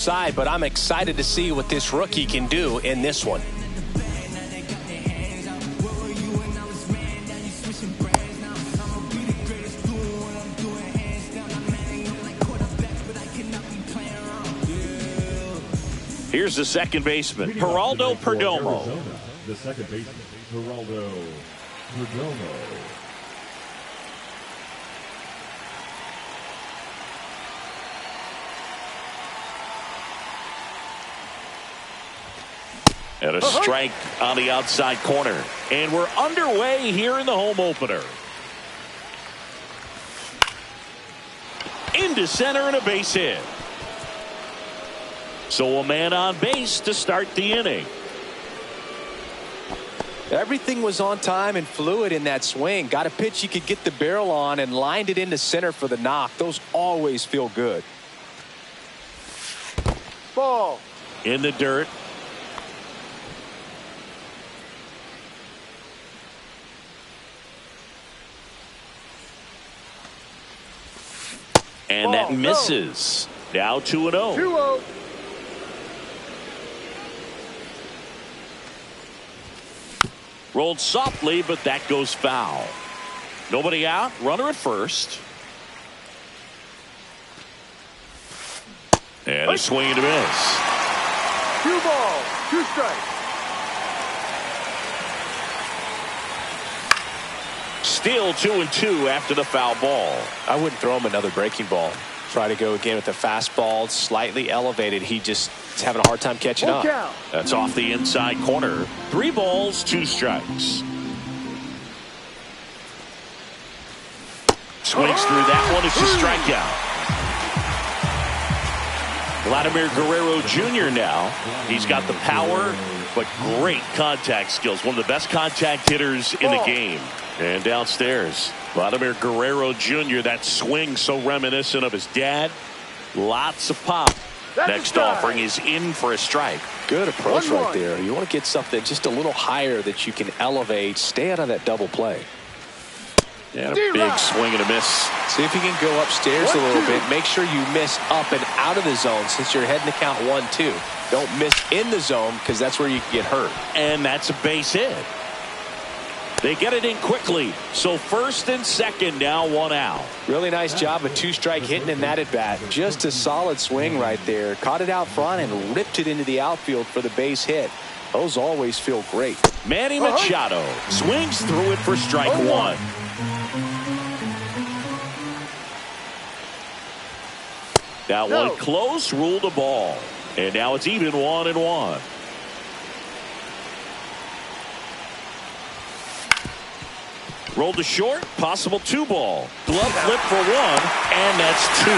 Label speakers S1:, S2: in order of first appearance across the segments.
S1: side, but I'm excited to see what this rookie can do in this one.
S2: Here's the second baseman, Geraldo Perdomo.
S3: The second baseman, Geraldo Perdomo.
S2: And a strike on the outside corner. And we're underway here in the home opener. Into center and a base hit. So a man on base to start the inning.
S1: Everything was on time and fluid in that swing. Got a pitch you could get the barrel on and lined it into center for the knock. Those always feel good.
S4: Ball.
S2: In the dirt. And that misses. Now 2-0.
S4: 2-0.
S2: Rolled softly, but that goes foul. Nobody out. Runner at first. And a swing and a miss.
S4: 2 balls, 2 strikes.
S2: Still 2-2 after the foul ball.
S1: I wouldn't throw him another breaking ball. Try to go again with the fastball, slightly elevated. He just is having a hard time catching up.
S2: That's off the inside corner. 3 balls, 2 strikes. Swings through that one. It's a strikeout. Vladimir Guerrero Jr. now. He's got the power, but great contact skills. One of the best contact hitters in the game. And downstairs, Vladimir Guerrero Jr., that swing so reminiscent of his dad. Lots of pop. Next offering is in for a strike.
S1: Good approach right there. You want to get something just a little higher that you can elevate. Stay out of that double play.
S2: And a big swing and a miss.
S1: See if you can go upstairs a little bit. Make sure you miss up and out of the zone since you're heading to count 1-2. Don't miss in the zone because that's where you can get hurt.
S2: And that's a base hit. They get it in quickly. So first and second now, 1 out.
S1: Really nice job of 2-strike hitting in that at bat. Just a solid swing right there. Caught it out front and ripped it into the outfield for the base hit. Those always feel great.
S2: Manny Machado swings through it for strike 1. That one close, ruled a ball. And now it's even 1-1. Rolled to short, possible 2 ball. Glove flip for 1, and that's 2.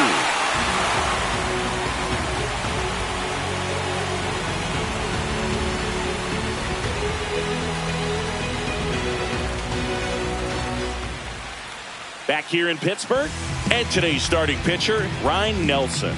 S2: Back here in Pittsburgh, and today's starting pitcher, Ryne Nelson.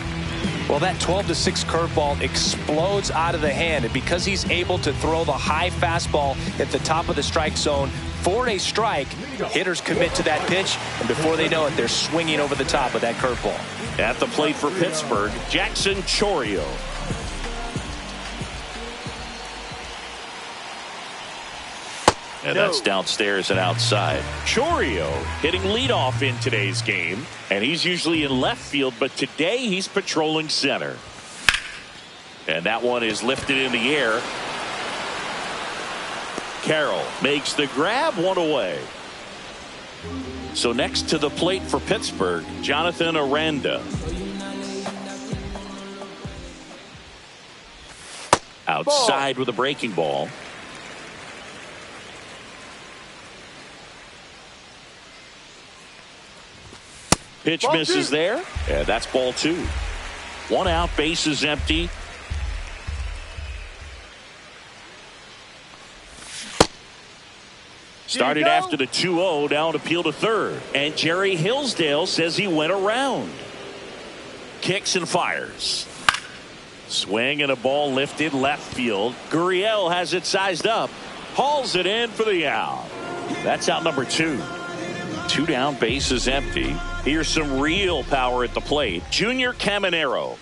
S1: Well, that 12-6 curveball explodes out of the hand, and because he's able to throw the high fastball at the top of the strike zone for a strike, hitters commit to that pitch, and before they know it, they're swinging over the top of that curveball.
S2: At the plate for Pittsburgh, Jackson Chourio. And that's downstairs and outside. Chourio hitting leadoff in today's game, and he's usually in left field, but today he's patrolling center. And that one is lifted in the air. Carroll makes the grab, 1 away. So next to the plate for Pittsburgh, Jonathan Aranda. Outside with a breaking ball. Pitch misses there. Yeah, that's ball 2. 1 out, base is empty. Started after the 2-0, down appeal to third. And Jerry Hillsdale says he went around. Kicks and fires. Swing and a ball lifted left field. Gurriel has it sized up. Hauls it in for the out. That's out number 2. 2 down, base is empty. Here's some real power at the plate. Junior Caminero.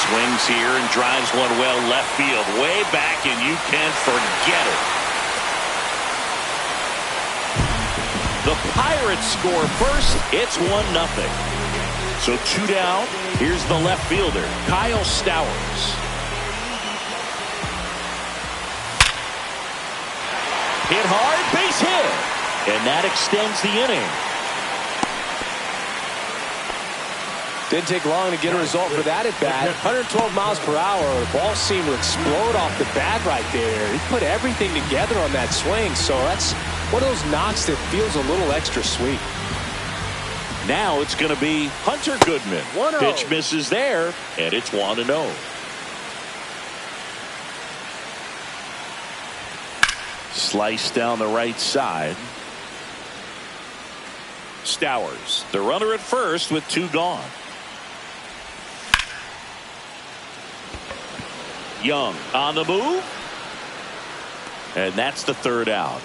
S2: Swings here and drives one well left field. Way back, and you can forget it. The Pirates score first. It's 1-0. So 2 down. Here's the left fielder, Kyle Stowers. Hit hard, base hit. And that extends the inning.
S1: Didn't take long to get a result for that at bat. 112 miles per hour. The ball seemed to explode off the bat right there. He put everything together on that swing. So that's one of those knocks that feels a little extra sweet.
S2: Now it's going to be Hunter Goodman.
S4: 1-0.
S2: Pitch misses there, and it's 1-0. Slice down the right side. Stowers, the runner at first with 2 gone. Young on the move. And that's the 3rd out.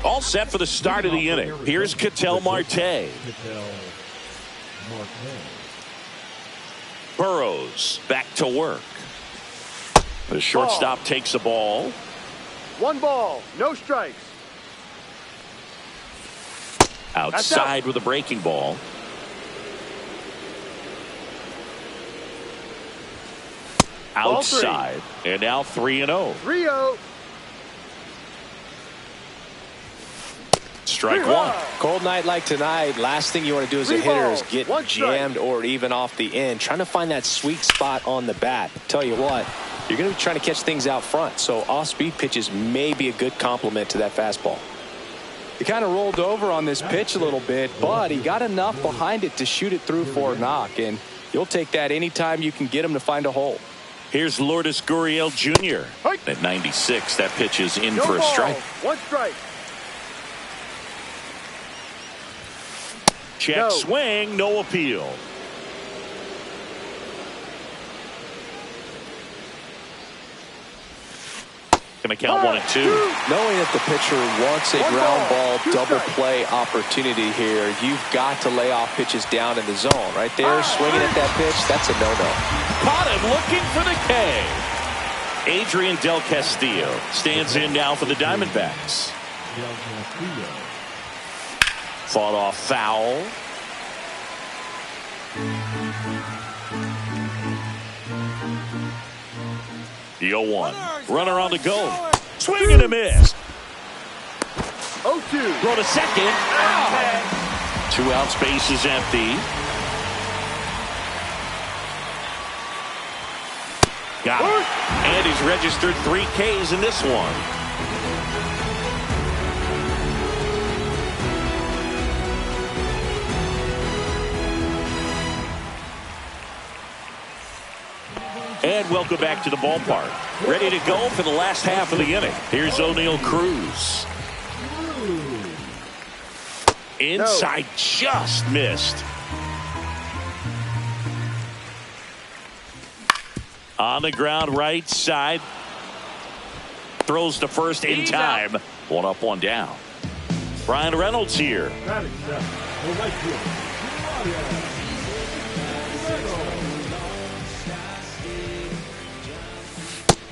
S2: All set for the start of the inning. Here's Ketel Marte. Burrows back to work. The shortstop takes the ball.
S4: 1 ball, no strikes.
S2: Outside with a breaking ball. Outside. And now 3-0.
S4: 3-0.
S2: Strike 1.
S1: Cold night like tonight, last thing you want to do as a
S4: 3
S1: hitter is
S4: balls,
S1: get
S4: 1 strike.
S1: jammed or even off the end. Trying to find that sweet spot on the bat. Tell you what, you're going to be trying to catch things out front. So off-speed pitches may be a good complement to that fastball. He kind of rolled over on this pitch a little bit, but he got enough behind it to shoot it through for a knock. And you'll take that anytime you can get him to find a hole.
S2: Here's Lourdes Gurriel Jr. At 96, that pitch is in
S4: No
S2: for a
S4: ball,
S2: strike.
S4: 1 strike.
S2: Check
S4: No.
S2: swing, no appeal. Gonna count 1-2.
S1: Knowing that the pitcher wants a
S4: 1
S1: ground
S4: ball,
S1: ball
S4: 2
S1: double
S4: strikes.
S1: play opportunity here, you've got to lay off pitches down in the zone. Right there, swinging at that pitch, that's a no-no.
S2: Caught him looking for the K. Adrian Del Castillo stands in now for the Diamondbacks. Fought off foul. The 0-1. Runner on the go. Swing and a miss.
S4: 0-2.
S2: Throw to second. Out. 2 out, space is empty. Got it. And he's registered 3 Ks in this one. And welcome back to the ballpark. Ready to go for the last half of the inning. Here's O'Neal Cruz. Inside, just missed. On the ground, right side. Throws to first in time. 1 up, 1 down. Brian Reynolds here.
S3: Batting seventh, the right fielder,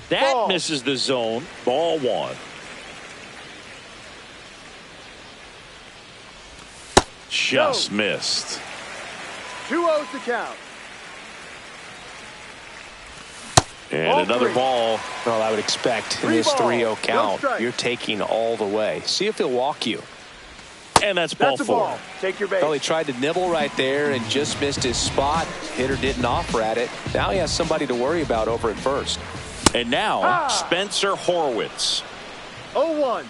S2: That
S4: Ball.
S2: misses the zone. Ball 1. Just missed.
S4: 2-0 to count.
S2: And
S4: Ball
S2: another
S4: 3.
S2: ball.
S1: Well, I would expect in
S4: 3
S1: this
S4: balls,
S1: 3-0
S4: no
S1: count,
S4: strikes.
S1: you're taking all the way. See if he'll walk you.
S2: And that's ball
S4: That's a
S2: 4.
S4: ball. Take your base.
S1: Well, he tried to nibble right there and just missed his spot. Hitter didn't offer at it. Now he has somebody to worry about over at first.
S2: And now Spencer Horwitz.
S4: 0-1.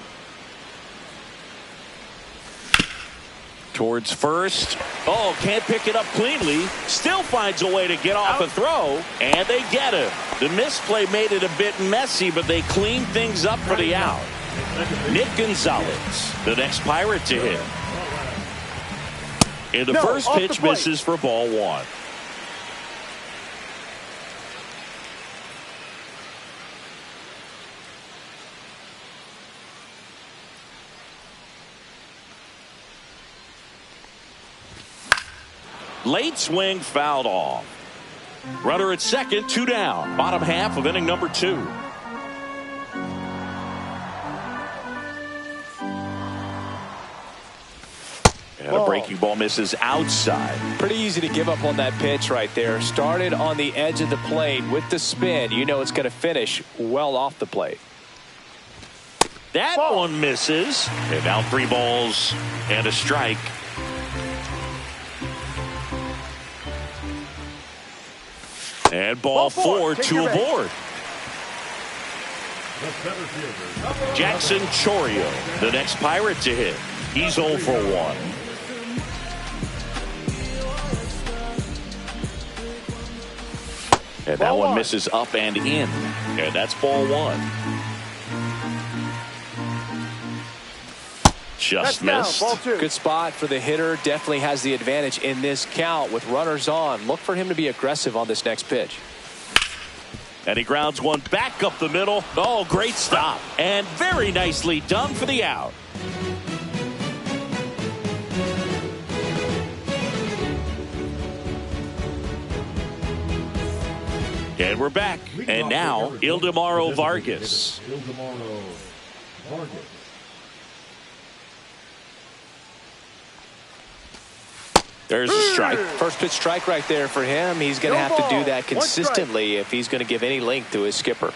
S2: Towards first. Oh, can't pick it up cleanly. Still finds a way to get off a throw. And they get him. The misplay made it a bit messy, but they cleaned things up for the out. Nick Gonzalez, the next Pirate to hit. And the
S4: No,
S2: first
S4: off the
S2: pitch
S4: plate.
S2: misses for ball 1. Late swing fouled off. Runner at second, 2 down. Bottom half of inning number 2. And a breaking ball misses outside.
S1: Pretty easy to give up on that pitch right there. Started on the edge of the plate with the spin. You know it's going to finish well off the plate.
S2: That one misses. And now 3 balls and a strike. And ball 4, 2 aboard. Jackson Chourio, the next Pirate to hit. He's 0 for 1. And that one misses up and in. And that's ball 1. Just missed.
S1: Good spot for the hitter. Definitely has the advantage in this count with runners on. Look for him to be aggressive on this next pitch.
S2: And he grounds one back up the middle. Oh, great stop. And very nicely done for the out. And we're back. And now, Ildemaro Vargas. There's a strike.
S1: First pitch strike right there for him. He's going to have to do that consistently if he's going to give any length to his skipper.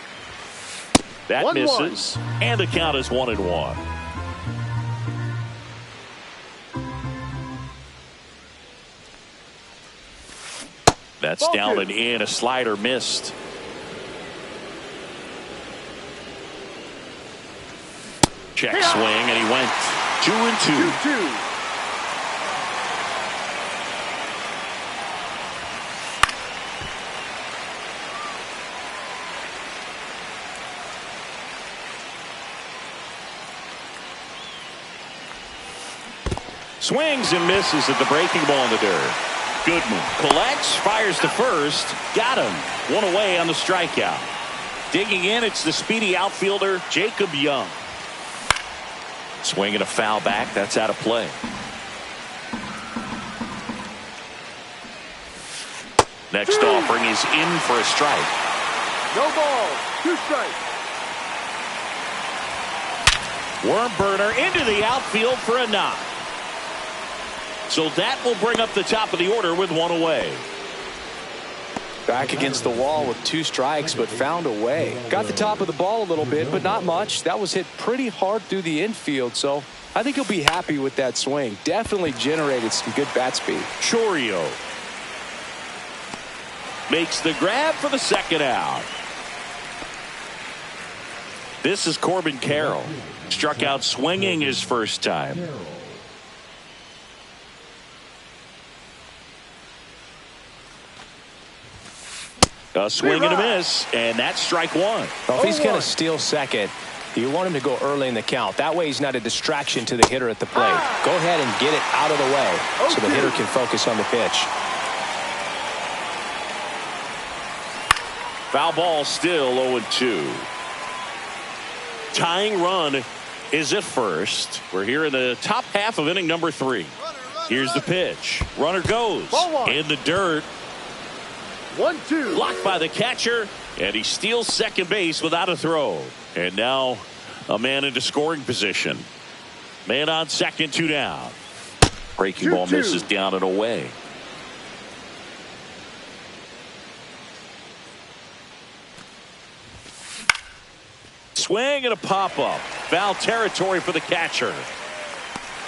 S2: That misses. And the count is 1-1. That's down and in. A slider missed. Check swing, and he went 2-2. Swings and misses at the breaking ball in the dirt. Goodman collects, fires to first, got him. One away on the strikeout. Digging in, it's the speedy outfielder, Jacob Young. Swinging a foul back, that's out of play. Next offering is in for a strike.
S4: No balls, 2 strikes.
S2: Worm burner into the outfield for a knock. So that will bring up the top of the order with 1 away.
S1: Back against the wall with 2 strikes, but found a way. Got the top of the ball a little bit, but not much. That was hit pretty hard through the infield, so I think he'll be happy with that swing. Definitely generated some good bat speed.
S2: Chourio makes the grab for the second out. This is Corbin Carroll. Struck out swinging his first time. A swing and a miss, and that's strike 1.
S1: Well, if he's going to steal second, you want him to go early in the count. That way he's not a distraction to the hitter at the plate. Go ahead and get it out of the way so the hitter can focus on the pitch.
S2: Foul ball, still 0-2. Tying run is at first. We're here in the top half of inning number 3. Here's the pitch. Runner goes in the dirt.
S4: 1-2.
S2: Blocked by the catcher, and he steals second base without a throw. And now a man into scoring position. Man on second, 2 down. Breaking ball misses down and away. Swing and a pop-up. Foul territory for the catcher.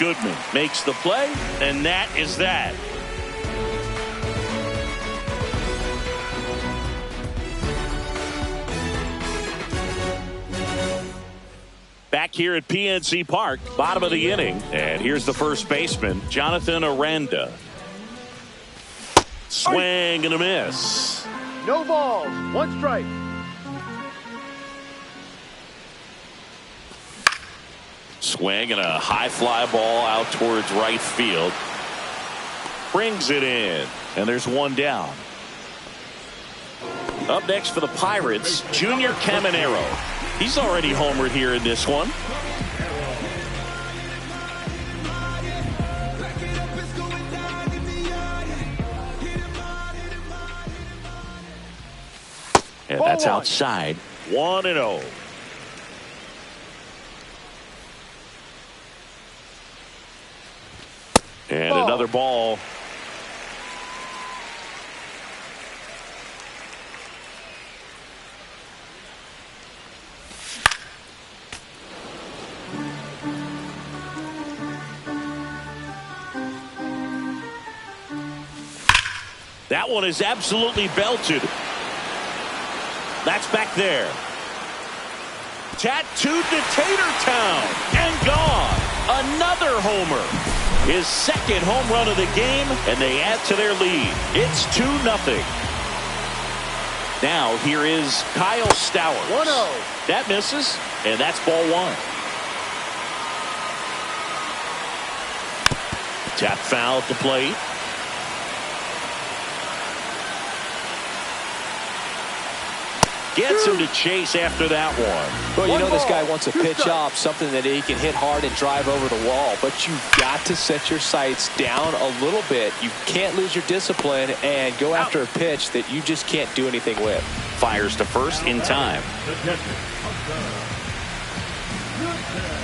S2: Goodman makes the play, and that is that. Back here at PNC Park, bottom of the inning. And here's the first baseman, Jonathan Aranda. Swing and a miss.
S4: No balls, 1 strike.
S2: Swing and a high fly ball out towards right field. Brings it in. And there's 1 down. Up next for the Pirates, Junior Caminero. He's already homered here in this one. And
S4: Ball
S2: that's
S4: one.
S2: outside. 1-0. And
S4: Ball.
S2: another ball. That one is absolutely belted. That's back there. Tattooed to Tatertown and gone. Another homer. His second home run of the game, and they add to their lead. It's 2-0. Now here is Kyle Stowers.
S4: 1-0.
S2: That misses, and that's ball one. Tap foul at the plate. Gets him to chase after that one.
S1: Well, you know this guy
S4: ball,
S1: wants a
S4: 2
S1: pitch
S4: strikes.
S1: off, something that he can hit hard and drive over the wall. But you've got to set your sights down a little bit. You can't lose your discipline and go after a pitch that you just can't do anything with.
S2: Fires to first in time.
S3: The catcher, umpire. Good catch.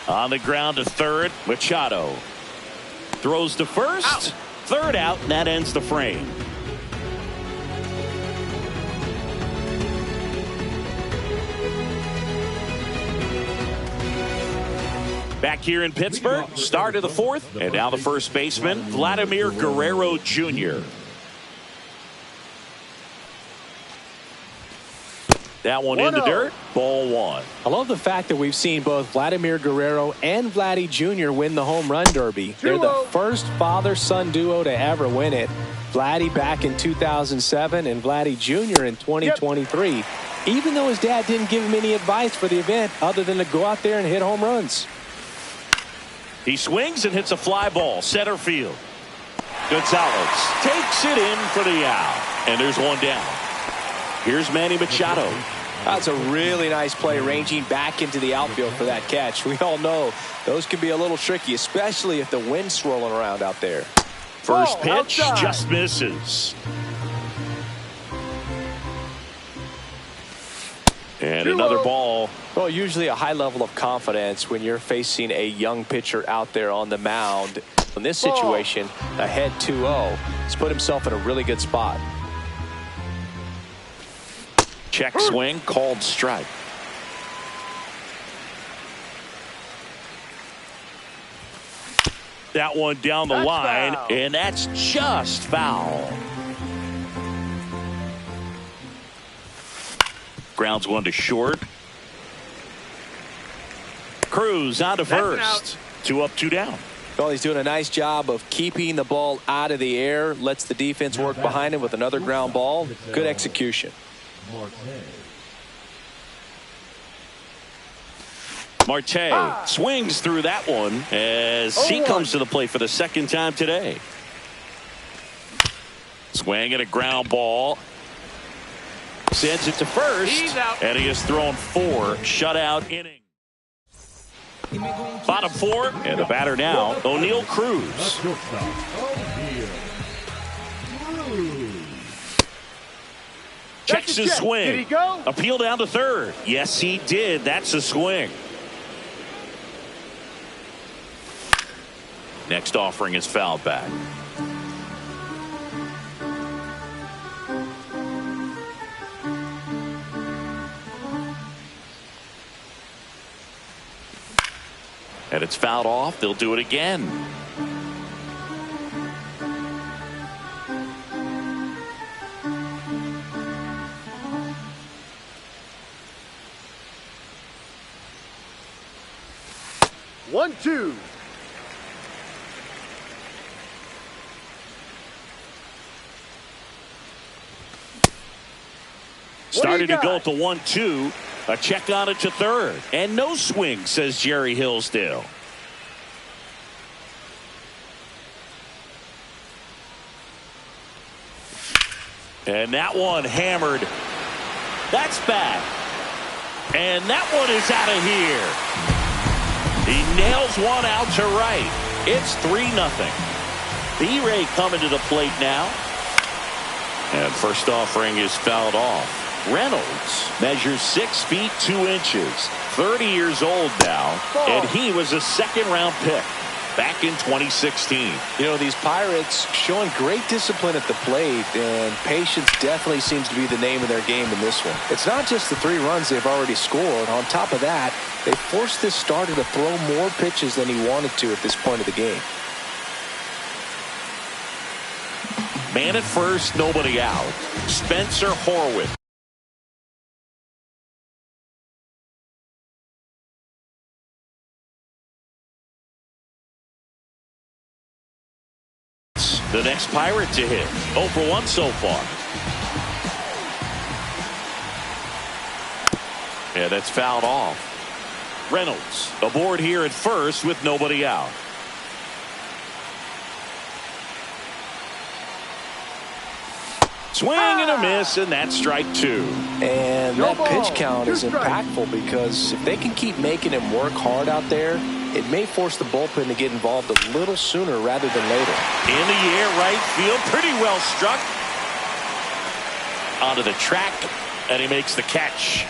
S2: On the ground to third, Machado. Throws to first.
S4: Out.
S2: Third out, and that ends the frame. Back here in Pittsburgh, start of the fourth, and now the first baseman, Vladimir Guerrero Jr. That one in the
S4: 1-0.
S2: dirt, ball one.
S1: I love the fact that we've seen both Vladimir Guerrero and Vladdy Jr. win the home run derby. They're the
S4: 2-0.
S1: first father-son duo to ever win it. Vladdy back in 2007 and Vladdy Jr. in 2023. Even though his dad didn't give him any advice for the event other than to go out there and hit home runs.
S2: He swings and hits a fly ball, center field. Gonzalez takes it in for the out. And there's one down. Here's Manny Machado.
S1: That's a really nice play, ranging back into the outfield for that catch. We all know those can be a little tricky, especially if the wind's swirling around out there.
S2: First
S4: Ball
S2: pitch
S4: outside.
S2: just misses. And
S4: 2-0.
S2: another ball.
S1: Well, usually a high level of confidence when you're facing a young pitcher out there on the mound. In this
S4: Ball.
S1: situation, ahead 2-0. He's put himself in a really good spot.
S2: Check swing, called strike. That one down the
S4: That's
S2: line,
S4: foul.
S2: and that's just foul. Grounds one to short. Cruz on to
S4: That's an
S2: first. 2 up, 2 down.
S1: Well, he's doing a nice job of keeping the ball out of the air. Lets the defense work behind him with another ground ball. Good execution.
S2: Marte swings through that one as he
S4: 0-1.
S2: comes to the plate for the second time today. Swing and a ground ball. Sends it to first.
S4: He's out.
S2: And he has thrown 4 shutout innings. Bottom 4, and the batter now, O'Neal Cruz.
S3: The shortstop, O'Neal Cruz.
S2: Checks
S4: That's a
S2: his
S4: check.
S2: swing.
S4: Did he go?
S2: Appeal down to third. Yes, he did. That's a swing. Next offering is fouled back. And it's fouled off. They'll do it again.
S4: One, two.
S2: Starting to
S4: got?
S2: go at the 1-2. A check on it to third. And no swing, says Jerry Hillsdale. And that one hammered. That's back. And that one is out of here. He nails one out to right. It's 3-0. B-Ray coming to the plate now. And first offering is fouled off. Reynolds measures 6 feet 2 inches. 30 years old now. And he was a second-round pick back in 2016.
S1: You know, these Pirates showing great discipline at the plate, and patience definitely seems to be the name of their game in this one. It's not just the 3 runs they've already scored. On top of that, they forced this starter to throw more pitches than he wanted to at this point of the game.
S2: Man at first, nobody out. Spencer Horwitz. The next Pirate to hit. 0 for 1 so far. Yeah, that's fouled off. Reynolds aboard here at first with nobody out. Swing and a miss, and that's strike 2.
S1: And that pitch count is impactful because if they can keep making him work hard out there, it may force the bullpen to get involved a little sooner rather than later.
S2: In the air, right field, pretty well struck. Onto the track, and he makes the catch.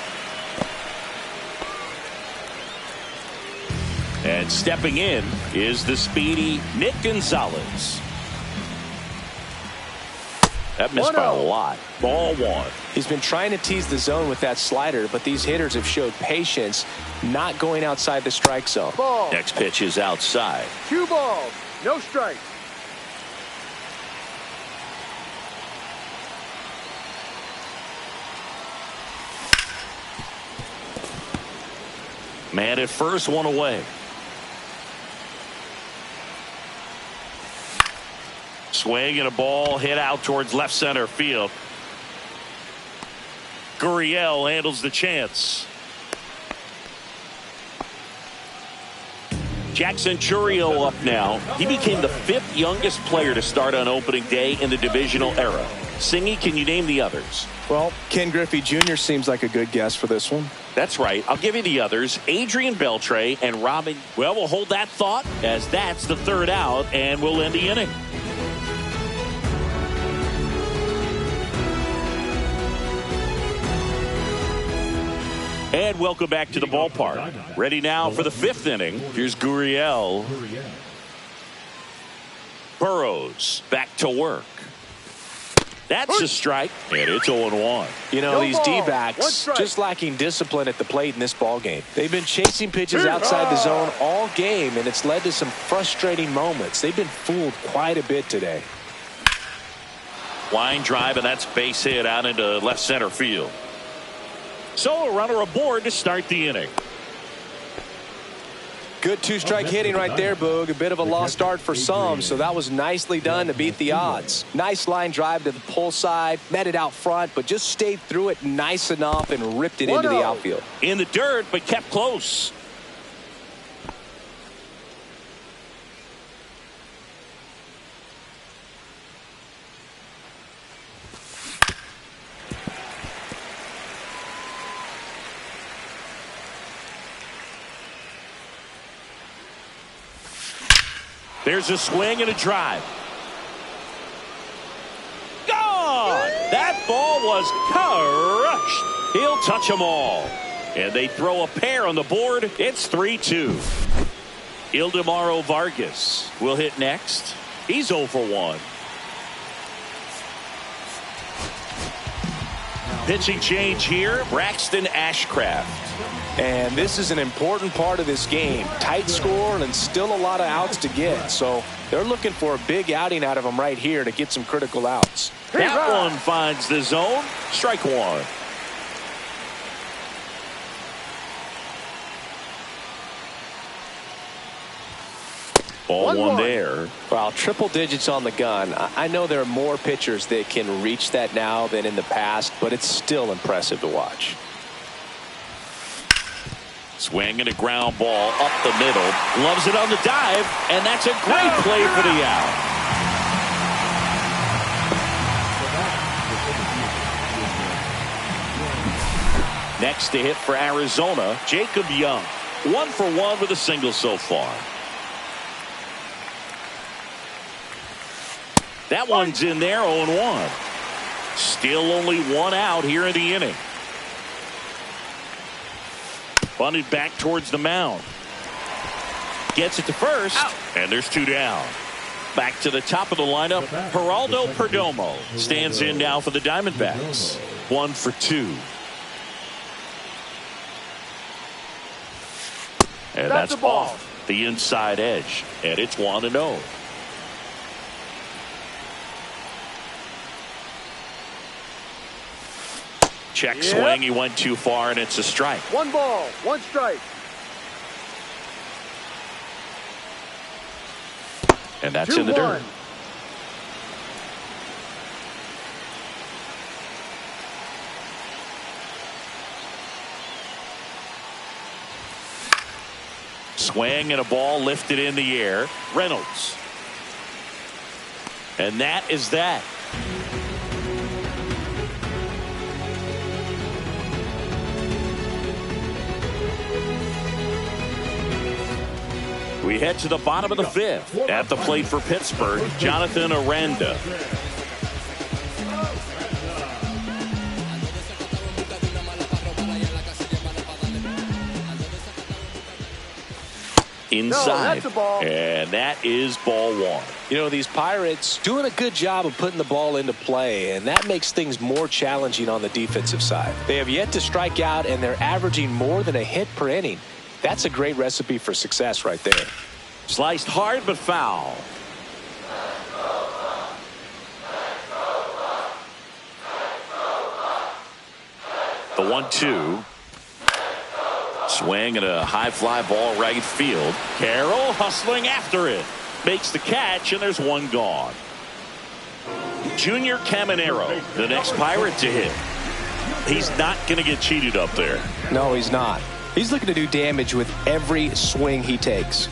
S2: And stepping in is the speedy Nick Gonzalez. That missed by a lot. Ball 1.
S1: He's been trying to tease the zone with that slider, but these hitters have showed patience, not going outside the strike zone.
S4: Ball.
S2: Next pitch is outside.
S4: 2 balls, no strikes.
S2: Man at first, 1 away. Swing and a ball hit out towards left center field. Gurriel handles the chance. Jackson Chourio up now. He became the 5th youngest player to start on opening day in the divisional era. Singy, can you name the others?
S1: Well, Ken Griffey Jr. seems like a good guess for this one.
S2: That's right. I'll give you the others. Adrian Beltre and Robin. Well, we'll hold that thought as that's the 3rd out, and we'll end the inning. And welcome back to the ballpark. Ready now for the 5th inning. Here's Gurriel. Burrows back to work. That's a strike, and it's 0-1.
S1: You know, these D-backs just lacking discipline at the plate in this ball game. They've been chasing pitches outside the zone all game, and it's led to some frustrating moments. They've been fooled quite a bit today.
S2: Line drive, and that's base hit out into left center field. So a runner aboard to start the inning.
S1: Good 2-strike hitting right there, Boog. A bit of a lost start for some, so that was nicely done to beat the odds. Nice line drive to the pull side, met it out front, but just stayed through it nice enough and ripped it into the outfield.
S2: In the dirt, but kept close. There's a swing and a drive. Gone! That ball was crushed. He'll touch them all. And they throw a pair on the board. It's 3-2. Ildemaro Vargas will hit next. He's 0 for 1. Pitching change here, Braxton Ashcraft.
S1: And this is an important part of this game. Tight score and still a lot of outs to get. So they're looking for a big outing out of him right here to get some critical outs.
S2: That one finds the zone. Strike 1. Ball 1 there.
S1: Well, triple digits on the gun. I know there are more pitchers that can reach that now than in the past, but it's still impressive to watch.
S2: Swing and a ground ball up the middle. Loves it on the dive, and that's a great play for the out. Next to hit for Arizona, Jacob Young. 1 for 1 with a single so far. That one's in there, 0-1. Still only 1 out here in the inning. Bunted back towards the mound. Gets it to first, and there's 2 down. Back to the top of the lineup, Geraldo Perdomo stands in now for the Diamondbacks. 1 for 2. And that's off the inside edge, and it's 1-0. Check swing, he went too far, and it's a strike.
S4: 1 ball, 1 strike.
S2: And that's in the dirt. Swing and a ball lifted in the air. Reynolds. And that is that. We head to the bottom of the 5th. At the plate for Pittsburgh, Jonathan Aranda. Inside. And that is ball 1.
S1: You know, these Pirates doing a good job of putting the ball into play, and that makes things more challenging on the defensive side. They have yet to strike out, and they're averaging more than a hit per inning. That's a great recipe for success right there.
S2: Sliced hard but foul. The 1-2. Swing and a high fly ball right field. Carroll hustling after it. Makes the catch, and there's 1 gone. Junior Caminero, the next Pirate to hit. He's not going to get cheated up there.
S1: No, he's not. He's looking to do damage with every swing he takes.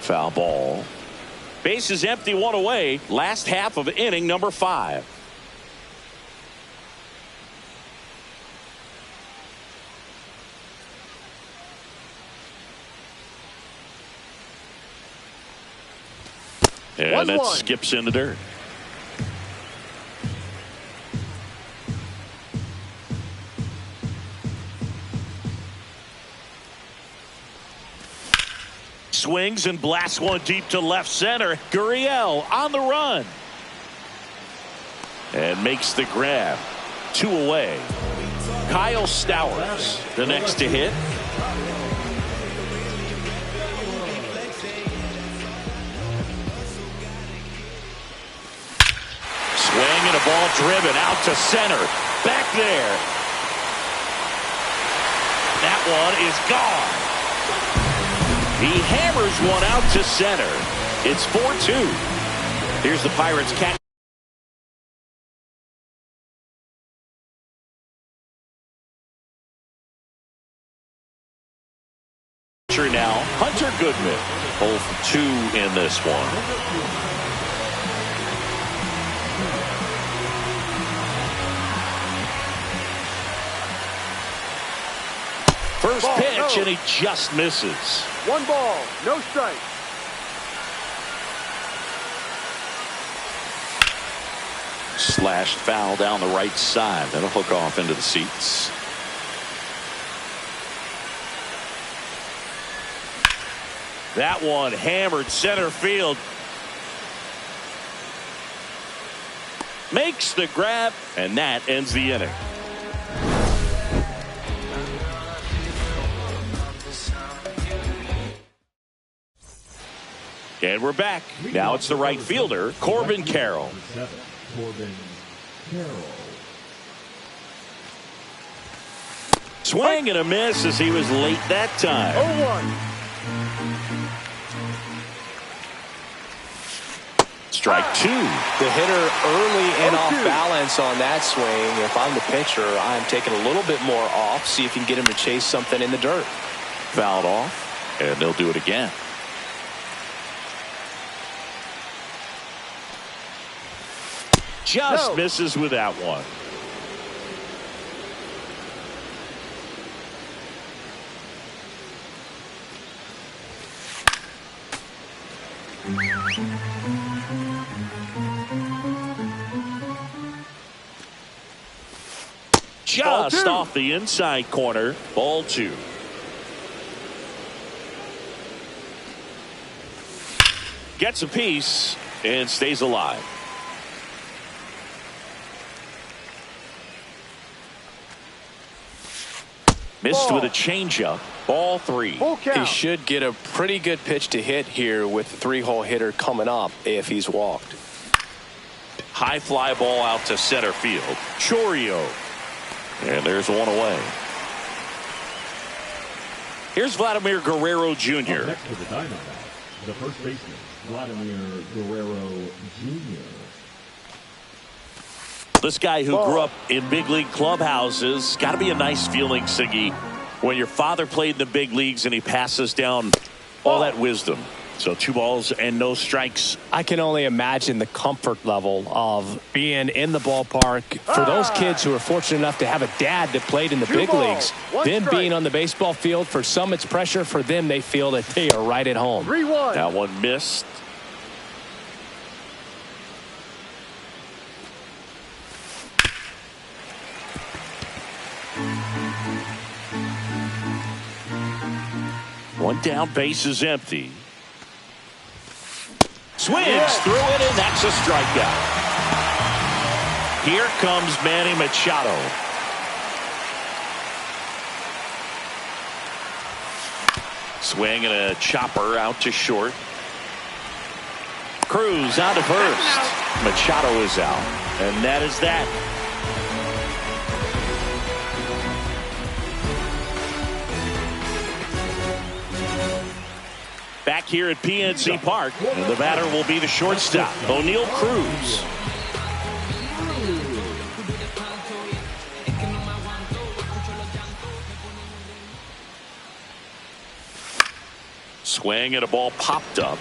S2: Foul ball. Base is empty, 1 away. Last half of inning number 5. And that skips in the dirt. Swings and blasts one deep to left center. Gurriel on the run. And makes the grab. 2 away. Kyle Stowers, the next to hit. Swing and a ball driven out to center. Back there. That one is gone. He hammers one out to center. It's 4-2. Here's the Pirates catch. Now, Hunter Goodman. 0 for 2 in this one. First pitch, and he just misses.
S4: 1 ball, no strike.
S2: Slashed foul down the right side. That'll hook off into the seats. That one hammered center field. Makes the grab, and that ends the inning. And we're back. Now it's the right fielder, Corbin Carroll.
S3: Corbin Carroll.
S2: Swing and a miss as he was late that time.
S4: 0-1.
S2: Strike 2.
S1: The hitter early and off balance on that swing. If I'm the pitcher, I'm taking a little bit more off, see if you can get him to chase something in the dirt.
S2: Fouled off, and they'll do it again. just
S4: No.
S2: misses with that one. Just off the inside corner. Ball 2. Gets a piece and stays alive. Missed with a changeup. Ball 3.
S4: Full count.
S1: He should get a pretty good pitch to hit here with the 3-hole hitter coming up if he's walked.
S2: High fly ball out to center field. Chourio. And there's one away. Here's Vladimir Guerrero
S3: Up
S2: Jr.
S3: next to the Diamondbacks, the first baseman, Vladimir Guerrero Jr.
S2: This guy who grew up in big league clubhouses. Got to be a nice feeling, Siggy, when your father played in the big leagues and he passes down all that wisdom. So 2 balls and no strikes.
S1: I can only imagine the comfort level of being in the ballpark for those kids who are fortunate enough to have a dad that played in the
S4: 2
S1: big
S4: balls,
S1: leagues.
S4: 1
S1: Them
S4: strike.
S1: being on the baseball field, for some it's pressure. For them, they feel that they are right at home.
S4: 3-1.
S2: That one missed. One down, base is empty. Swings through it, and that's a strikeout. Here comes Manny Machado. Swing and a chopper out to short. Cruz out to first. Machado is out, and that is that. Back here at PNC Park, and the batter will be the shortstop, O'Neal Cruz. Swing and a ball popped up.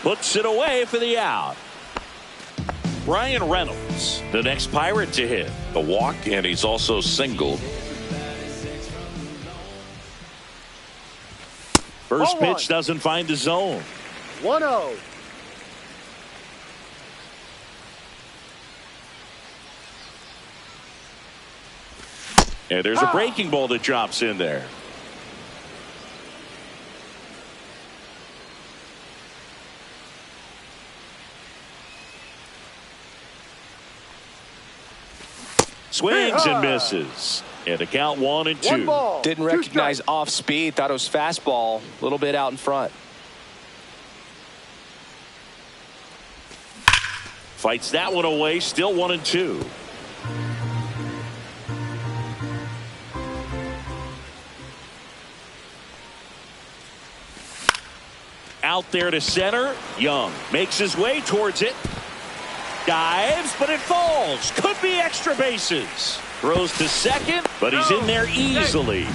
S2: Puts it away for the out. Ryan Reynolds, the next Pirate to hit.
S5: A walk, and he's also singled.
S2: First
S4: Ball
S2: pitch
S4: 1.
S2: doesn't find the zone.
S4: 1-0.
S2: And there's a breaking ball that drops in there. Swings and misses. And the count 1-2.
S4: 1 ball.
S1: Didn't
S4: 2
S1: recognize
S4: strikes.
S1: off speed. Thought it was fastball. A little bit out in front.
S2: Fights that one away. Still 1-2. Out there to center. Young makes his way towards it. Dives, but it falls. Could be extra bases. Throws to second, but he's in there easily.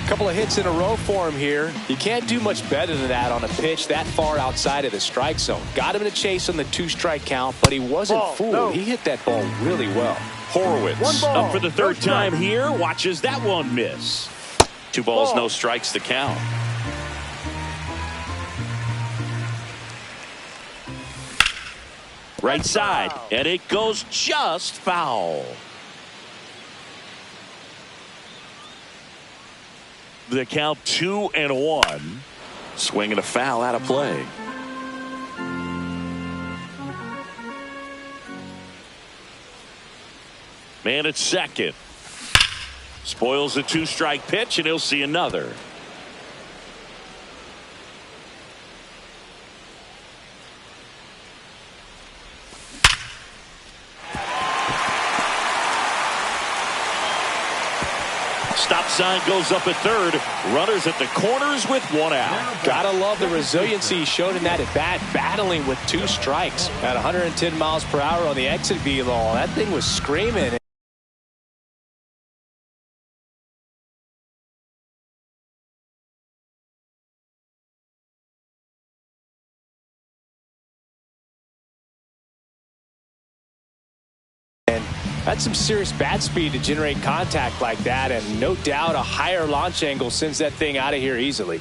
S1: Couple of hits in a row for him here. You can't do much better than that on a pitch that far outside of the strike zone. Got him in a chase on the 2-strike count, but he wasn't fooled.
S4: No.
S1: He hit that ball really well.
S2: Horwitz
S4: 1 ball,
S2: up for the
S4: no
S2: third
S4: strike.
S2: time here. Watches that one miss.
S5: 2 balls,
S4: Ball.
S5: no strikes to count.
S2: Right side, and it goes just foul. The count 2-1.
S5: Swing and a foul out of play.
S2: Man at second. Spoils the 2-strike pitch, and he'll see another. Stop sign goes up at third. Runners at the corners with 1 out.
S1: Gotta love the resiliency he showed in that at bat, battling with 2 strikes at 110 miles per hour on the exit velo. That thing was screaming. And that's some serious bat speed to generate contact like that, and no doubt a higher launch angle sends that thing out of here easily.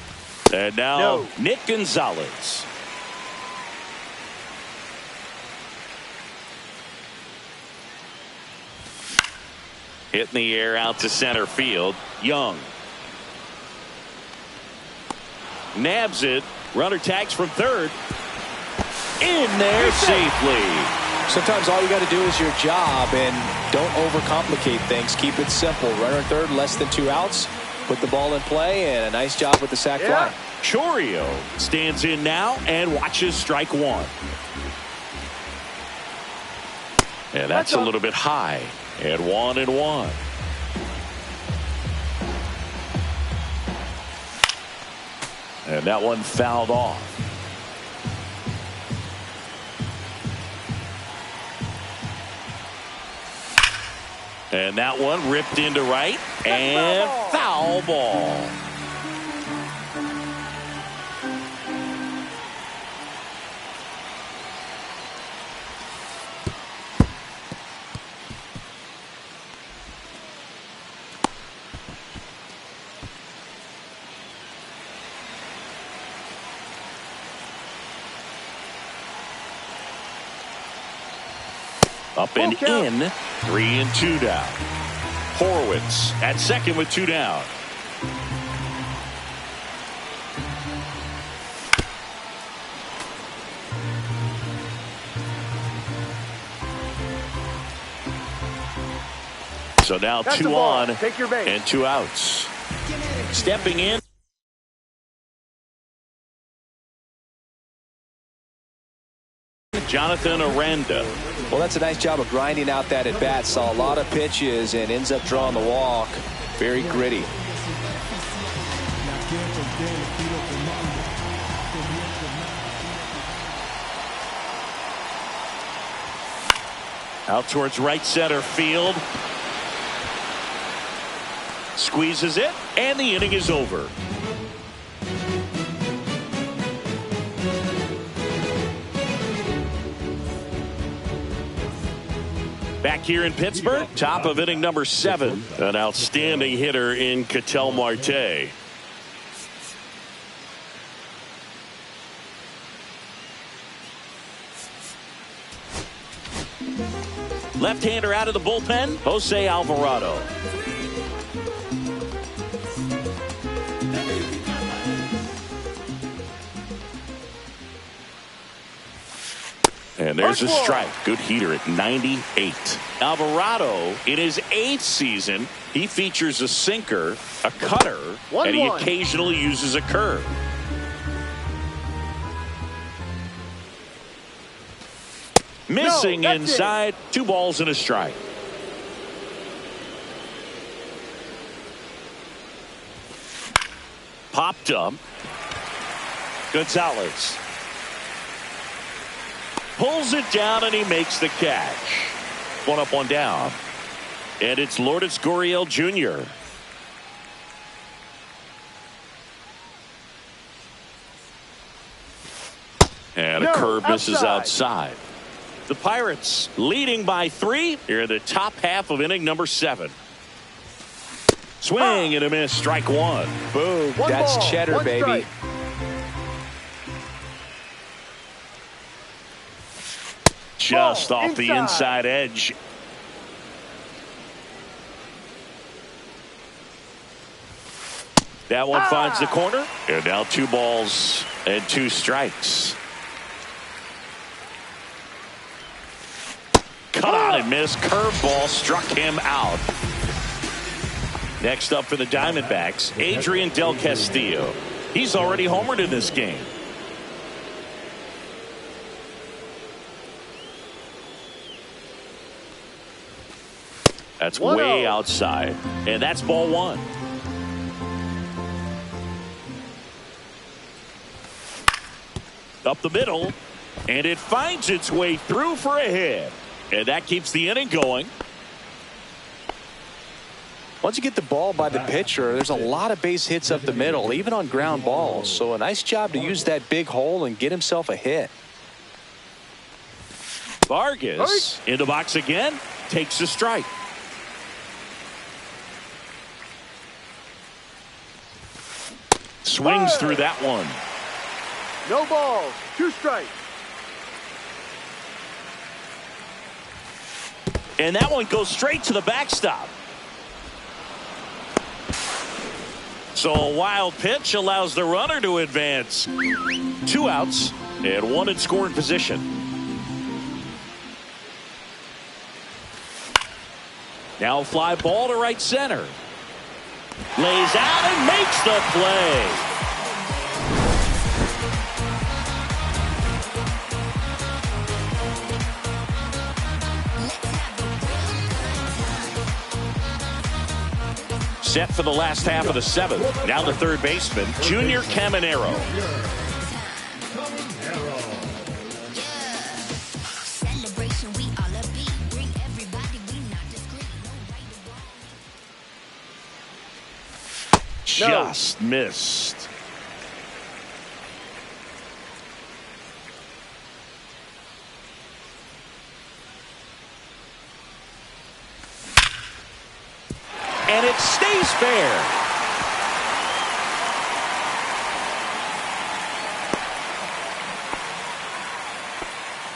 S2: And now Nick Gonzalez. Hit in the air out to center field. Young nabs it. Runner tags from third. In there safely.
S1: Sometimes all you got to do is your job, and don't overcomplicate things. Keep it simple. Runner third, less than 2 outs. Put the ball in play, and a nice job with the sac fly.
S2: Chourio stands in now and watches strike one. And that's a little bit high. And 1-1. And that one fouled off. And that one ripped into right, and foul ball. Up and in. 3-2 down. Horwitz at second with 2 down. So now 2 on and 2 outs. Stepping in. Jonathan Aranda.
S1: Well, that's a nice job of grinding out that at bat. Saw a lot of pitches and ends up drawing the walk. Very gritty.
S2: Out towards right center field. Squeezes it, and the inning is over. Back here in Pittsburgh, top of inning number 7. An outstanding hitter in Ketel Marte. Left-hander out of the bullpen, Jose Alvarado. And there's a strike. Good heater at 98. Alvarado, in his 8th season, he features a sinker, a cutter, and he occasionally uses a curve. Missing inside. 2 balls and a strike. Popped up. Gonzalez. Pulls it down, and he makes the catch. 1 up, 1 down. And it's Lourdes Gurriel Jr. And a curve misses outside. The Pirates leading by 3 here in the top half of inning number 7. Swing and a miss. Strike 1.
S1: Boom. That's cheddar, baby.
S2: Just off the inside edge. That one finds the corner. And now 2 balls and 2 strikes. Cut on and miss. Curveball struck him out. Next up for the Diamondbacks, Adrian Del Castillo. He's already homered in this game. That's way outside. And that's ball 1. Up the middle. And it finds its way through for a hit. And that keeps the inning going.
S1: Once you get the ball by the pitcher, there's a lot of base hits up the middle, even on ground balls. So a nice job to use that big hole and get himself a hit.
S2: Vargas in the box again. takes a strike. Swings through that one.
S4: No balls. 2 strikes.
S2: And that one goes straight to the backstop. So a wild pitch allows the runner to advance. 2 outs and 1 in scoring position. Now a fly ball to right center. Lays out and makes the play. Set for the last half of the 7th. Now the third baseman, Junior Caminero. Just missed. And it stays fair.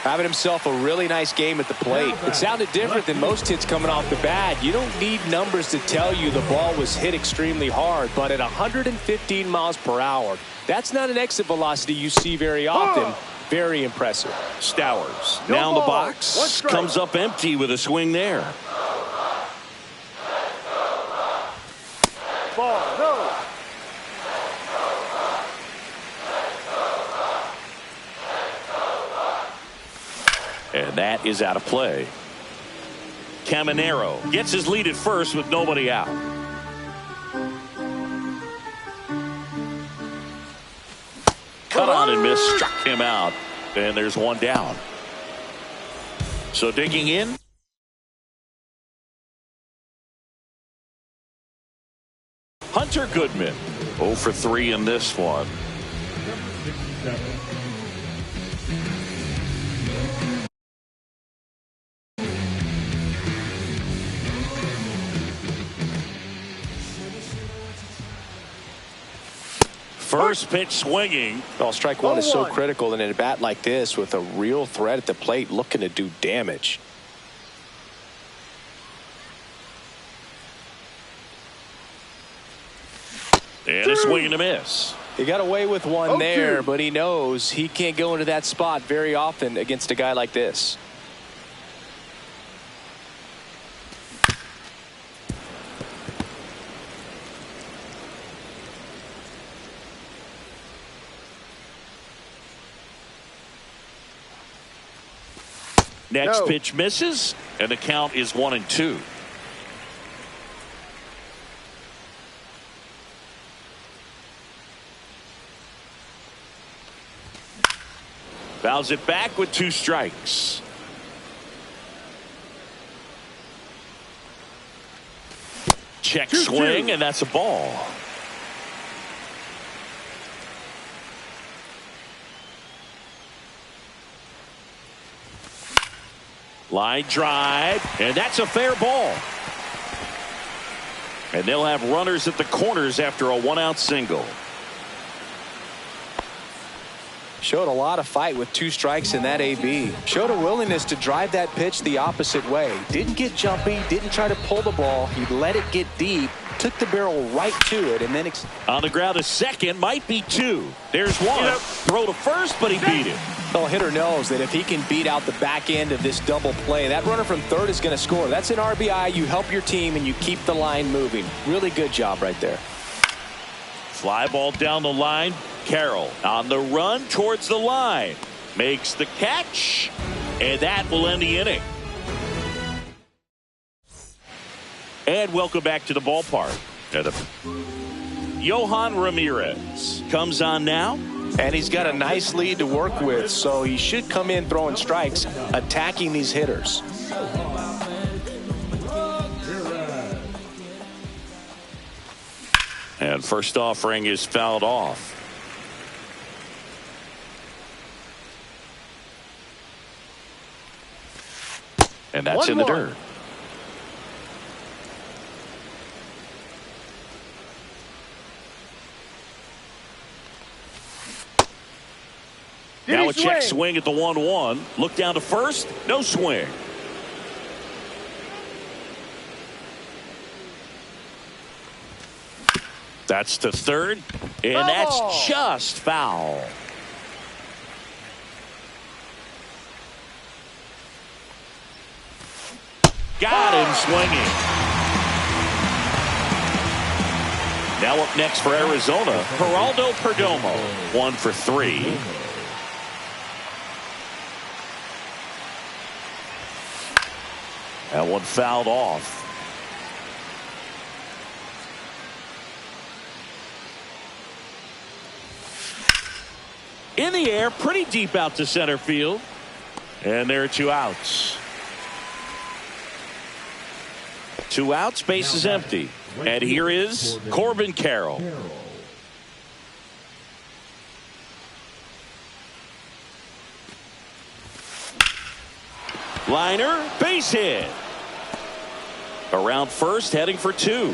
S1: Having himself a really nice game at the plate. It sounded different than most hits coming off the bat. You don't need numbers to tell you the ball was hit extremely hard, but at 115 miles per hour, that's not an exit velocity you see very often. Very impressive.
S2: Stowers down the box, comes up empty with a swing there.
S4: Ball, no.
S2: And that is out of play. Caminero gets his lead at first with nobody out. Cut on and miss, struck him out. And there's 1 down. So digging in. Hunter Goodman, 0 for 3 in this one. First pitch swinging.
S1: Well, strike 1 is so critical in a bat like this with a real threat at the plate looking to do damage.
S2: And a swing and a miss.
S1: He got away with one there, but he knows he can't go into that spot very often against a guy like this.
S2: Next pitch misses, and the count is 1-2. Fouls it back with 2 strikes. Check swing, and that's a ball. Line drive, and that's a fair ball. And they'll have runners at the corners after a 1-out single.
S1: Showed a lot of fight with 2 strikes in that AB. Showed a willingness to drive that pitch the opposite way. Didn't get jumpy, didn't try to pull the ball. He let it get deep, took the barrel right to it, and then
S2: on the ground to second, might be 2. There's 1. Throw to first, but he beat it.
S1: Well, hitter knows that if he can beat out the back end of this double play, that runner from third is going to score. That's an RBI. You help your team and you keep the line moving. Really good job right there.
S2: Fly ball down the line. Carroll on the run towards the line. Makes the catch. And that will end the inning. And welcome back to the ballpark. Yohan Ramirez comes on now.
S1: And he's got a nice lead to work with, so he should come in throwing strikes, attacking these hitters.
S2: And first offering is fouled off. And that's in the dirt. Now
S4: he
S2: a check
S4: swing?
S2: swing at the 1-1. Look down to first. No swing. That's to third. And
S4: Foul
S2: that's
S4: ball.
S2: just foul. Got him swinging. Now up next for Arizona, Geraldo Perdomo. 1 for 3. That one fouled off. In the air, pretty deep out to center field. And there are 2 outs. 2 outs, base is empty. And here is Corbin Carroll. Liner, base hit. Around first, heading for 2.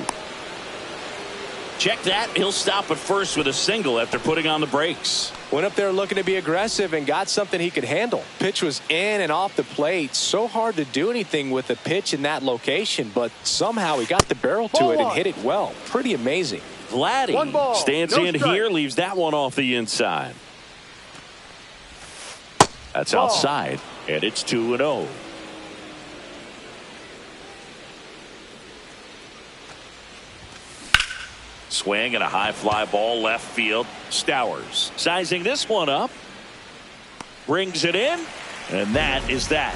S2: Check that. He'll stop at first with a single after putting on the brakes.
S1: Went up there looking to be aggressive and got something he could handle. Pitch was in and off the plate. So hard to do anything with a pitch in that location, but somehow he got the barrel to it and hit it well. Pretty amazing.
S2: Vladdy stands in here, leaves that one off the inside. That's outside, and it's 2-0. Swing and a high fly ball left field. Stowers sizing this one up. Brings it in, and that is that.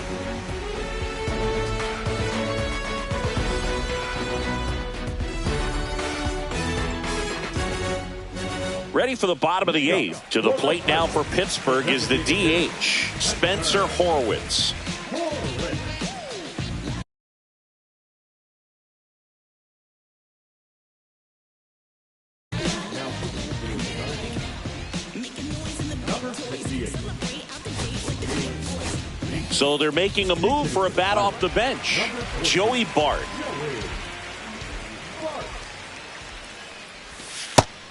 S2: Ready for the bottom of the 8th. To the plate now for Pittsburgh is the DH, Spencer Horwitz. So they're making a move for a bat off the bench. Joey Bart.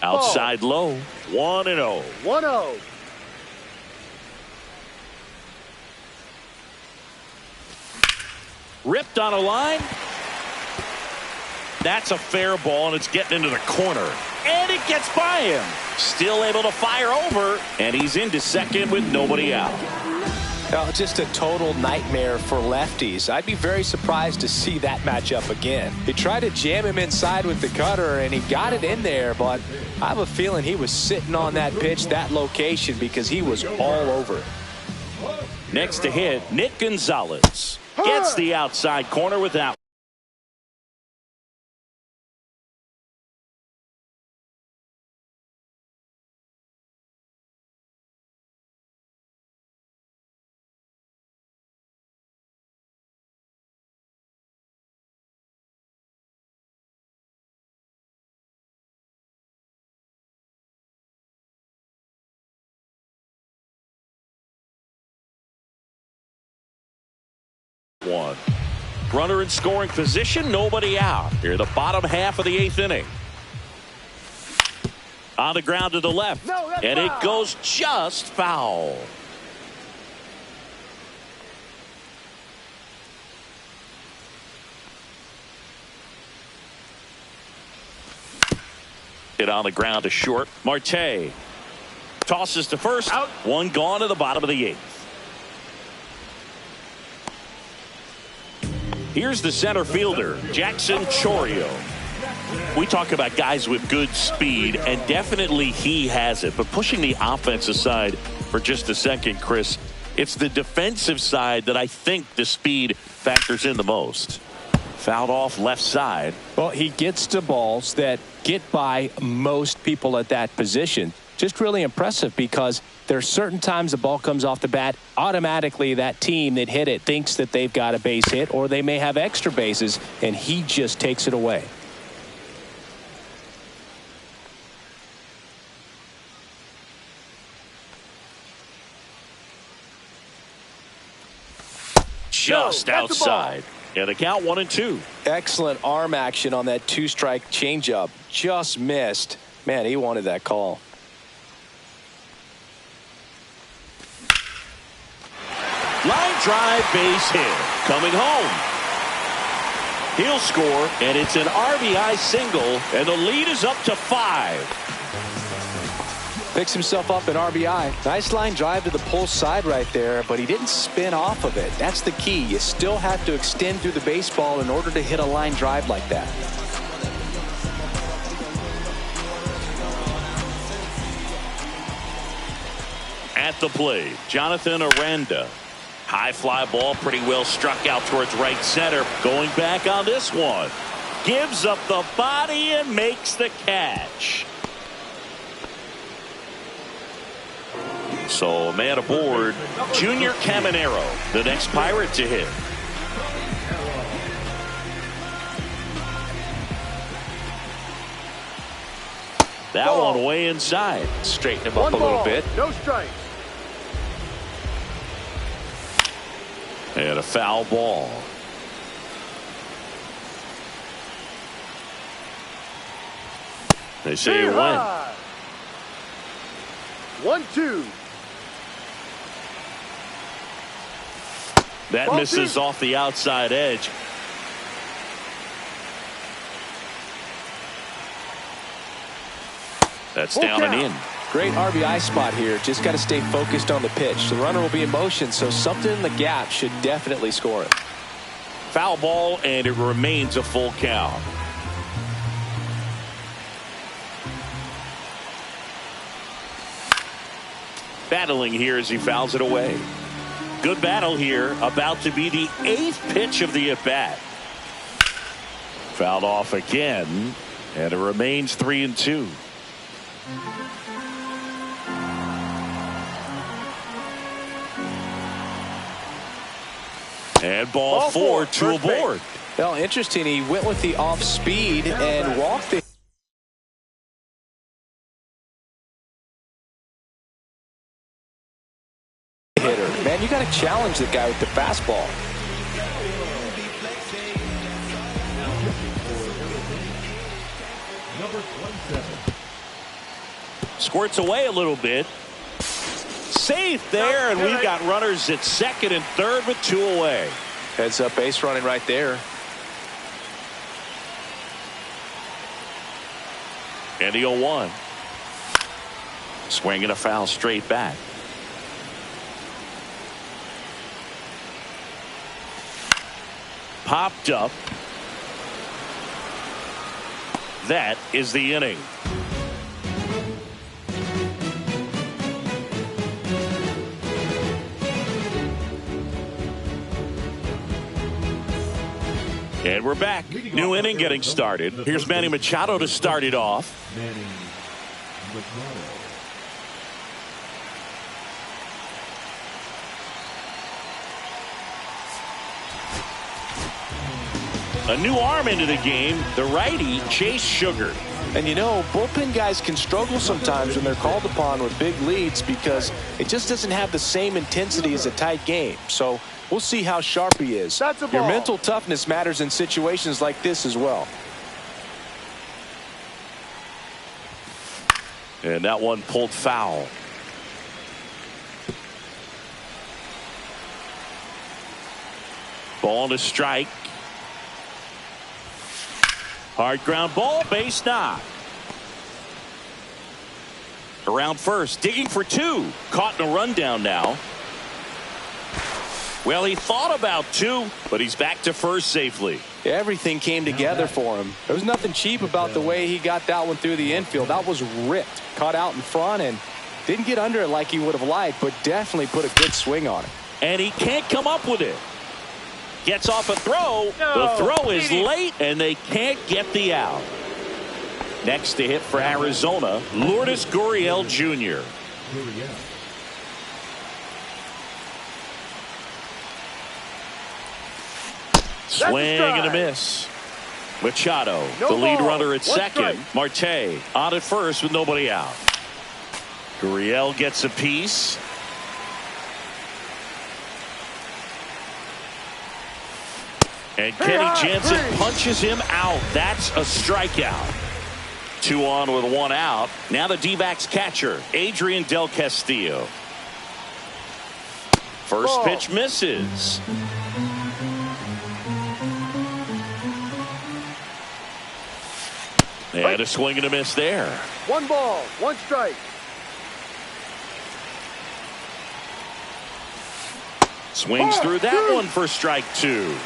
S2: Outside low. 1-0.
S4: 1-0.
S2: Ripped on a line. That's a fair ball, and it's getting into the corner. And it gets by him. Still able to fire over, and he's into second with nobody out.
S1: Just a total nightmare for lefties. I'd be very surprised to see that matchup again. He tried to jam him inside with the cutter, and he got it in there, but I have a feeling he was sitting on that pitch, that location, because he was all over it.
S2: Next to hit, Nick Gonzalez. Gets the outside corner with that. One. Runner in scoring position, nobody out. Here, the bottom half of the 8th inning. On the ground to the left. And it goes just foul. Hit on the ground to short. Marte tosses to first. Out. One gone to the bottom of the 8th. Here's the center fielder, Jackson Chourio. We talk about guys with good speed, and definitely he has it. But pushing the offense aside for just a second, Chris, it's the defensive side that I think the speed factors in the most. Fouled off left side.
S1: Well, he gets to balls that get by most people at that position. Just really impressive, because there are certain times the ball comes off the bat, automatically that team that hit it thinks that they've got a base hit, or they may have extra bases, and he just takes it away.
S2: Just outside. Yeah, the count 1-2.
S1: Excellent arm action on that 2-strike changeup. Just missed. Man, he wanted that call.
S2: Line drive, base hit. Coming home. He'll score, and it's an RBI single, and the lead is up to 5.
S1: Picks himself up an RBI. Nice line drive to the pull side right there, but he didn't spin off of it. That's the key. You still have to extend through the baseball in order to hit a line drive like that.
S2: At the plate, Jonathan Aranda. High fly ball, pretty well struck out towards right center. Going back on this one. Gives up the body and makes the catch. So, man aboard, Junior Caminero, the next Pirate to hit. That one way inside.
S1: Straighten him up a little bit.
S4: No strikes.
S2: And a foul ball. They say it went.
S4: 1-2.
S2: That
S4: Ball
S2: misses
S4: two.
S2: off the outside edge. That's
S4: Full
S2: down
S4: count.
S2: and in.
S1: Great RBI spot here. Just got to stay focused on the pitch. The runner will be in motion, so something in the gap should definitely score it.
S2: Foul ball, and it remains a full count. Battling here as he fouls it away. Good battle here. About to be the 8th pitch of the at-bat. Fouled off again, and it remains 3-2. And ball four to a board.
S1: Well, interesting. He went with the off speed and walked the hitter. Man, you got to challenge the guy with the fastball.
S3: Number 27.
S2: Squirts away a little bit. Safe there, and we've got runners at second and third with 2 away.
S1: Heads up base running right there.
S2: And the 0-1. Swinging a foul straight back. Popped up. That is the inning. And we're back. New inning getting started. Here's Manny Machado to start it off.
S3: Manny Machado.
S2: A new arm into the game, the righty Chase Sugar.
S1: And you know, bullpen guys can struggle sometimes when they're called upon with big leads because it just doesn't have the same intensity as a tight game. So we'll see how sharp he is.
S4: That's a
S1: Your
S4: ball.
S1: mental toughness matters in situations like this as well.
S2: And that one pulled foul. Ball to strike. Hard ground ball, base knock. Around first, digging for 2. Caught in a rundown now. Well, he thought about 2, but he's back to first safely.
S1: Everything came together for him. There was nothing cheap about the way he got that one through the infield. That was ripped. Caught out in front and didn't get under it like he would have liked, but definitely put a good swing on it.
S2: And he can't come up with it. Gets off a throw.
S4: No,
S2: The throw is late, and they can't get the out. Next to hit for Arizona, Lourdes Gurriel Jr. Swing and a miss. Machado,
S4: No
S2: the lead
S4: ball.
S2: runner at
S4: 1
S2: second.
S4: strike.
S2: Marte on at first with nobody out. Gurriel gets a piece. And Kenny Jansen punches him out. That's a strikeout. 2 on with 1 out. Now the D-backs catcher, Adrian Del Castillo. First
S4: Ball.
S2: pitch misses. And a swing and a miss there.
S4: 1 ball, 1 strike.
S2: Swings through that one for strike 2.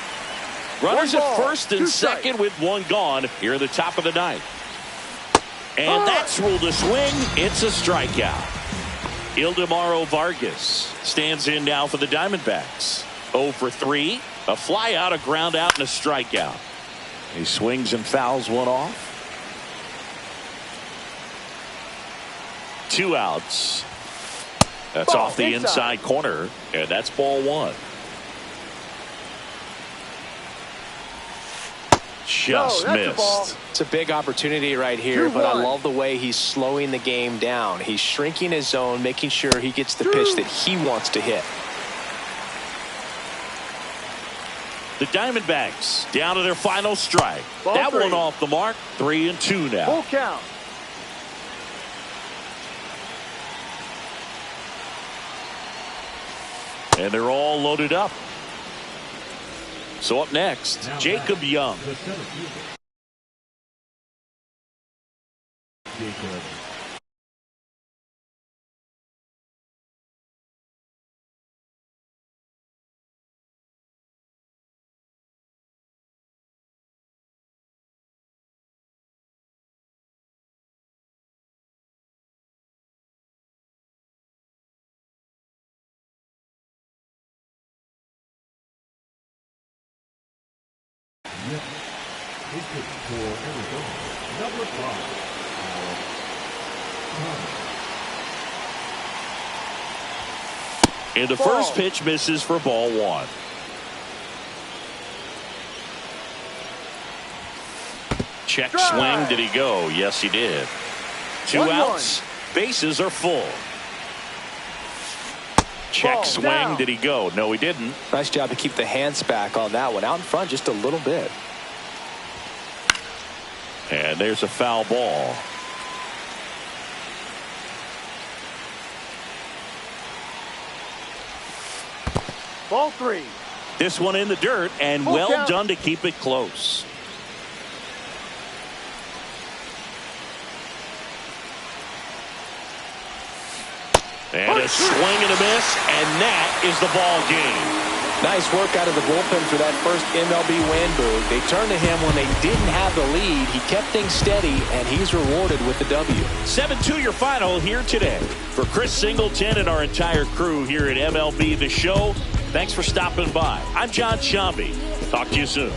S2: Runners
S4: One
S2: at
S4: ball,
S2: first and
S4: 2 strikes.
S2: second with 1 gone here in the top of the 9th. And that's ruled a swing. It's a strikeout. Ildemaro Vargas stands in now for the Diamondbacks. 0 for 3. A fly out, a ground out, and a strikeout. He swings and fouls one off. 2 outs. That's
S4: Ball
S2: off the inside corner, and that's ball 1. Just
S4: No, that's a ball.
S2: missed.
S1: It's a big opportunity right here, but I
S4: 2-1.
S1: love the way he's slowing the game down. He's shrinking his zone, making sure he gets the pitch that he wants to hit.
S2: The Diamondbacks down to their final strike.
S4: Ball
S2: that
S4: 3.
S2: one off the mark. 3-2 now.
S4: Full count.
S2: And they're all loaded up. So up next,
S3: Now
S2: Jacob
S3: back,
S2: Young.
S3: The center fielder. Jacob. Next, his pitch for Arizona, number 5.
S2: And the
S4: Ball.
S2: first pitch misses for ball 1. Check
S4: Drive.
S2: swing. Did he go? Yes, he did. 2
S4: 1-1.
S2: outs. Bases are full. Check
S4: Ball
S2: swing.
S4: down.
S2: Did he go? No, he didn't.
S1: Nice job to keep the hands back on that one. Out in front just a little bit.
S2: And there's a foul ball.
S4: Ball 3.
S2: This one in the dirt, and
S4: Full
S2: well
S4: count.
S2: done to keep it close. And a swing and a miss, and that is the ball game.
S1: Nice work out of the bullpen for that first MLB win, Boog. They turned to him when they didn't have the lead. He kept things steady, and he's rewarded with the W.
S2: 7-2 your final here today. For Chris Singleton and our entire crew here at MLB The Show, thanks for stopping by. I'm John Sciambi. Talk to you soon.